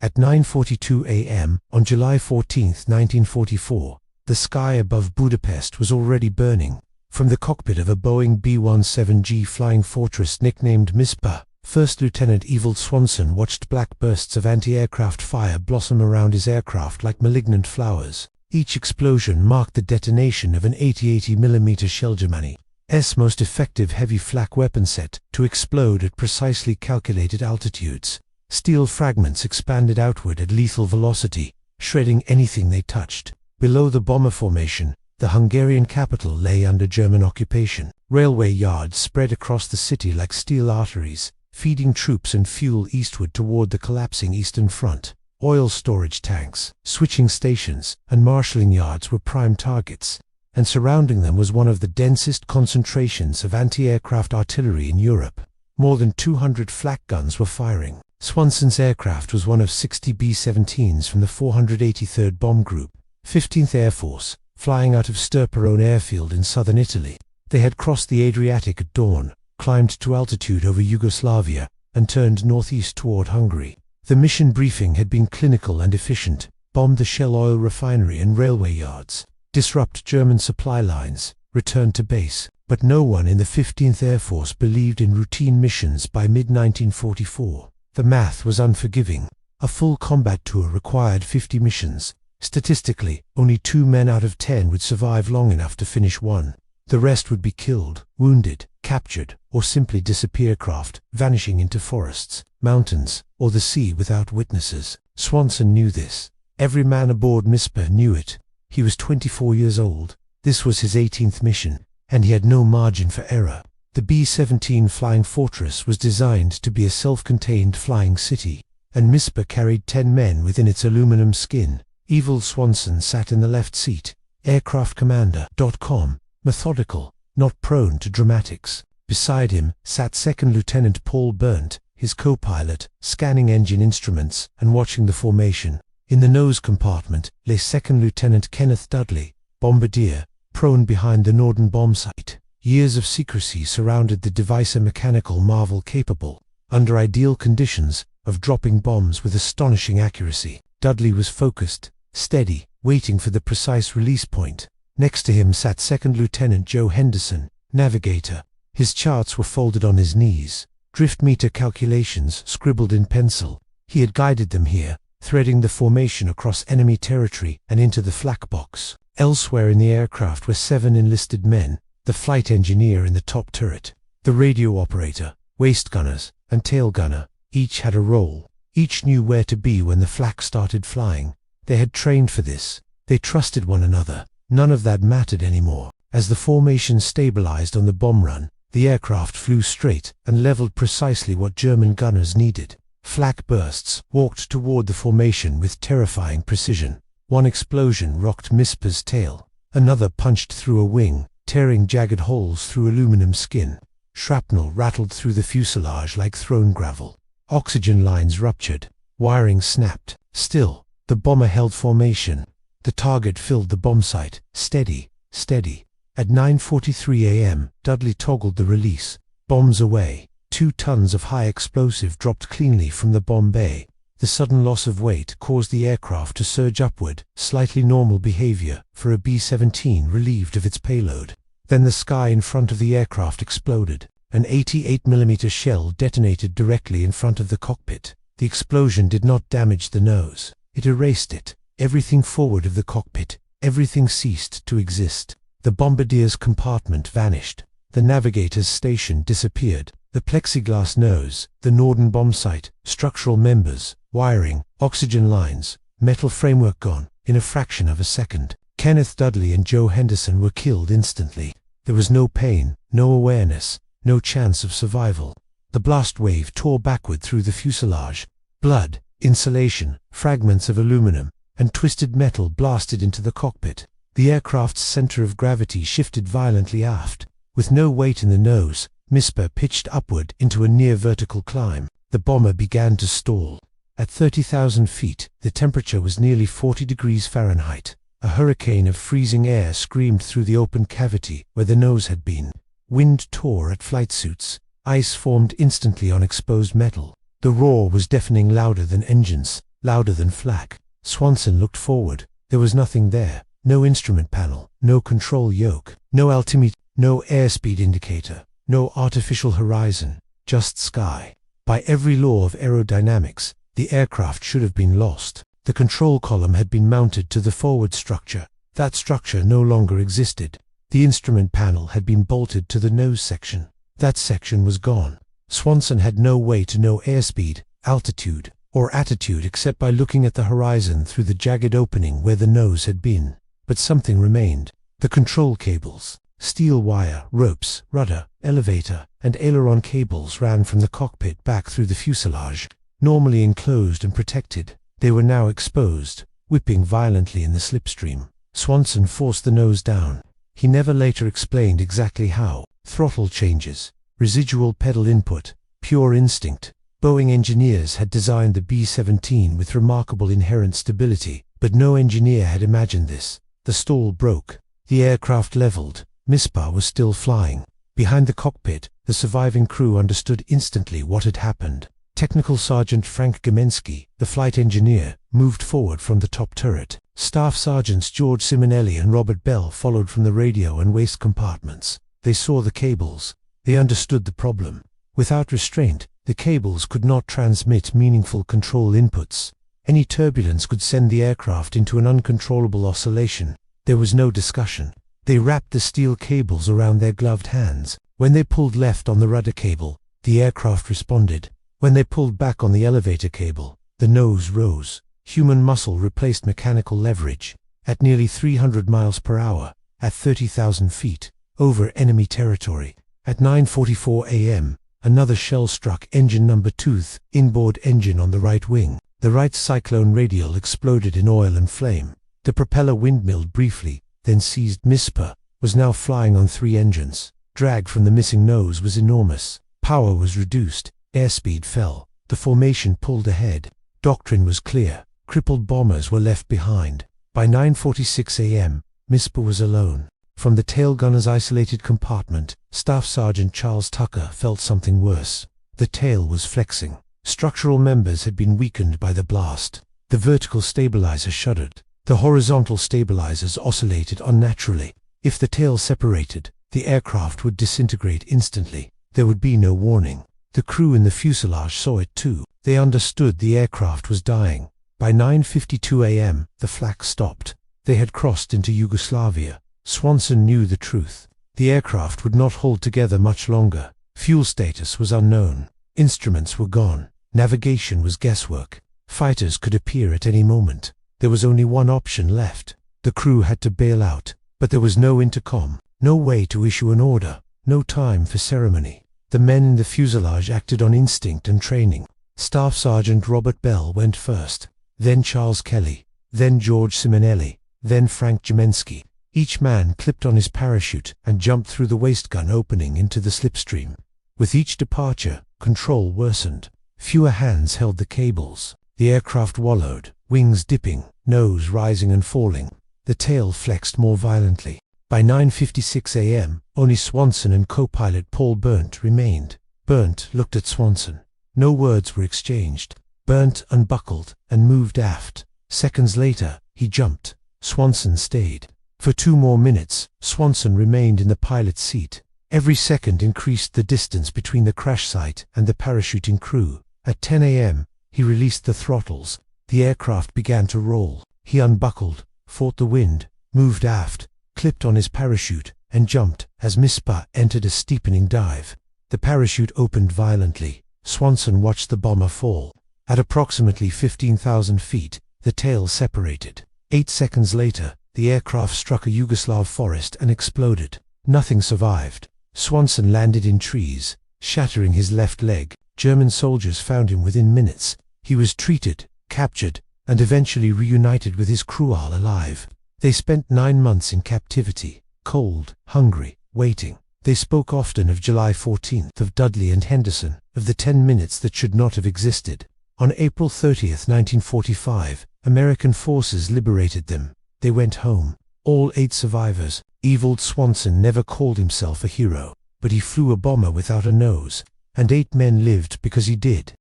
At 9:42 a.m. on July 14, 1944, the sky above Budapest was already burning. From the cockpit of a Boeing B-17G flying fortress nicknamed Mispa, First Lieutenant Evald Swanson watched black bursts of anti-aircraft fire blossom around his aircraft like malignant flowers. Each explosion marked the detonation of an 80mm shell, Germany's most effective heavy flak weapon set, to explode at precisely calculated altitudes. Steel fragments expanded outward at lethal velocity, shredding anything they touched. Below the bomber formation, the Hungarian capital lay under German occupation. Railway yards spread across the city like steel arteries, feeding troops and fuel eastward toward the collapsing Eastern Front. Oil storage tanks, switching stations, and marshalling yards were prime targets, and surrounding them was one of the densest concentrations of anti-aircraft artillery in Europe. More than 200 flak guns were firing. Swanson's aircraft was one of 60 B-17s from the 483rd Bomb Group, 15th Air Force, flying out of Sturparone airfield in southern Italy. They had crossed the Adriatic at dawn, climbed to altitude over Yugoslavia, and turned northeast toward Hungary. The mission briefing had been clinical and efficient: bomb the Shell oil refinery and railway yards, disrupt German supply lines, return to base. But no one in the 15th Air Force believed in routine missions by mid-1944. The math was unforgiving. A full combat tour required 50 missions. Statistically, only 2 men out of 10 would survive long enough to finish one. The rest would be killed, wounded, captured, or simply disappear, craft vanishing into forests, mountains, or the sea without witnesses. Swanson knew this. Every man aboard Mispa knew it. He was 24 years old. This was his 18th mission, and he had no margin for error. The B-17 Flying Fortress was designed to be a self-contained flying city, and Mispa carried 10 men within its aluminum skin. Evald Swanson sat in the left seat, aircraftcommander.com, methodical, not prone to dramatics. Beside him sat Second Lieutenant Paul Berndt, his co-pilot, scanning engine instruments and watching the formation. In the nose compartment lay Second Lieutenant Kenneth Dudley, bombardier, prone behind the Norden bomb site. Years of secrecy surrounded the device, a mechanical marvel capable, under ideal conditions, of dropping bombs with astonishing accuracy. Dudley was focused, steady, waiting for the precise release point. Next to him sat Second Lieutenant Joe Henderson, navigator. His charts were folded on his knees, drift meter calculations scribbled in pencil. He had guided them here, threading the formation across enemy territory and into the flak box. Elsewhere in the aircraft were 7 enlisted men: the flight engineer in the top turret, the radio operator, waist gunners, and tail gunner. Each had a role. Each knew where to be when the flak started flying. They had trained for this. They trusted one another. None of that mattered anymore. As the formation stabilized on the bomb run, the aircraft flew straight and leveled precisely what German gunners needed. Flak bursts walked toward the formation with terrifying precision. One explosion rocked Mispa's tail. Another punched through a wing, tearing jagged holes through aluminum skin. Shrapnel rattled through the fuselage like thrown gravel. Oxygen lines ruptured. Wiring snapped. Still, the bomber held formation. The target filled the bomb site. Steady, steady. At 9:43 a.m., Dudley toggled the release. Bombs away. 2 tons of high explosive dropped cleanly from the bomb bay. The sudden loss of weight caused the aircraft to surge upward, slightly normal behavior for a B-17 relieved of its payload. Then the sky in front of the aircraft exploded. An 88mm shell detonated directly in front of the cockpit. The explosion did not damage the nose. It erased it. Everything forward of the cockpit, everything ceased to exist. The bombardier's compartment vanished. The navigator's station disappeared. The plexiglass nose, the Norden bomb site, structural members, wiring, oxygen lines, metal framework gone, in a fraction of a second. Kenneth Dudley and Joe Henderson were killed instantly. There was no pain, no awareness, no chance of survival. The blast wave tore backward through the fuselage. Blood, insulation, fragments of aluminum, and twisted metal blasted into the cockpit. The aircraft's center of gravity shifted violently aft. With no weight in the nose, Mispa pitched upward into a near-vertical climb. The bomber began to stall. At 30,000 feet, the temperature was nearly 40 degrees Fahrenheit. A hurricane of freezing air screamed through the open cavity where the nose had been. Wind tore at flight suits. Ice formed instantly on exposed metal. The roar was deafening, louder than engines. louder than flak. Swanson looked forward. There was nothing there. No instrument panel, no control yoke, no altimeter, no airspeed indicator, no artificial horizon, just sky. By every law of aerodynamics, the aircraft should have been lost. The control column had been mounted to the forward structure. That structure no longer existed. The instrument panel had been bolted to the nose section. That section was gone. Swanson had no way to know airspeed, altitude, or attitude except by looking at the horizon through the jagged opening where the nose had been. But something remained. The control cables, steel wire, ropes, rudder, elevator, and aileron cables ran from the cockpit back through the fuselage. Normally enclosed and protected, they were now exposed, whipping violently in the slipstream. Swanson forced the nose down. He never later explained exactly how. Throttle changes, residual pedal input, pure instinct. Boeing engineers had designed the B-17 with remarkable inherent stability, but no engineer had imagined this. The stall broke. The aircraft leveled. Mispa was still flying. Behind the cockpit, the surviving crew understood instantly what had happened. Technical Sergeant Frank Gomensky, the flight engineer, moved forward from the top turret. Staff Sergeants George Simonelli and Robert Bell followed from the radio and waste compartments. They saw the cables. They understood the problem. Without restraint, the cables could not transmit meaningful control inputs. Any turbulence could send the aircraft into an uncontrollable oscillation. There was no discussion. They wrapped the steel cables around their gloved hands. When they pulled left on the rudder cable, the aircraft responded. When they pulled back on the elevator cable, the nose rose. Human muscle replaced mechanical leverage. At nearly 300 miles per hour, at 30,000 feet, over enemy territory. At 9:44 a.m., another shell struck engine number 2, inboard engine on the right wing. The right cyclone radial exploded in oil and flame. The propeller windmilled briefly, then seized. Mispa was now flying on 3 engines. Drag from the missing nose was enormous. Power was reduced. Airspeed fell. The formation pulled ahead. Doctrine was clear. Crippled bombers were left behind. By 9:46 a.m., Mispa was alone. From the tail gunner's isolated compartment, Staff Sergeant Charles Tucker felt something worse. The tail was flexing. Structural members had been weakened by the blast. The vertical stabilizer shuddered. The horizontal stabilizers oscillated unnaturally. If the tail separated, the aircraft would disintegrate instantly. There would be no warning. The crew in the fuselage saw it too. They understood the aircraft was dying. By 9:52 a.m., the flak stopped. They had crossed into Yugoslavia. Swanson knew the truth. The aircraft would not hold together much longer. Fuel status was unknown. Instruments were gone. Navigation was guesswork. Fighters could appear at any moment. There was only one option left. The crew had to bail out. But there was no intercom, no way to issue an order, no time for ceremony. The men in the fuselage acted on instinct and training. Staff Sergeant Robert Bell went first, then Charles Kelly, then George Simonelli, then Frank Gomensky. Each man clipped on his parachute and jumped through the waste gun opening into the slipstream. With each departure, control worsened. Fewer hands held the cables. The aircraft wallowed, wings dipping, nose rising and falling. The tail flexed more violently. By 9:56 a.m., only Swanson and co-pilot Paul Berndt remained. Berndt looked at Swanson. No words were exchanged. Berndt unbuckled and moved aft. Seconds later, he jumped. Swanson stayed. For 2 more minutes, Swanson remained in the pilot's seat. Every second increased the distance between the crash site and the parachuting crew. At 10 a.m., he released the throttles. The aircraft began to roll. He unbuckled, fought the wind, moved aft, clipped on his parachute, and jumped as Mispa entered a steepening dive. The parachute opened violently. Swanson watched the bomber fall. At approximately 15,000 feet, the tail separated. 8 seconds later, the aircraft struck a Yugoslav forest and exploded. Nothing survived. Swanson landed in trees, shattering his left leg. German soldiers found him within minutes. He was treated, captured, and eventually reunited with his crew all alive. They spent 9 months in captivity, cold, hungry, waiting. They spoke often of July 14th, of Dudley and Henderson, of the 10 minutes that should not have existed. On April 30th, 1945, American forces liberated them. They went home. All 8 survivors. Evald Swanson never called himself a hero, but he flew a bomber without a nose, and 8 men lived because he did.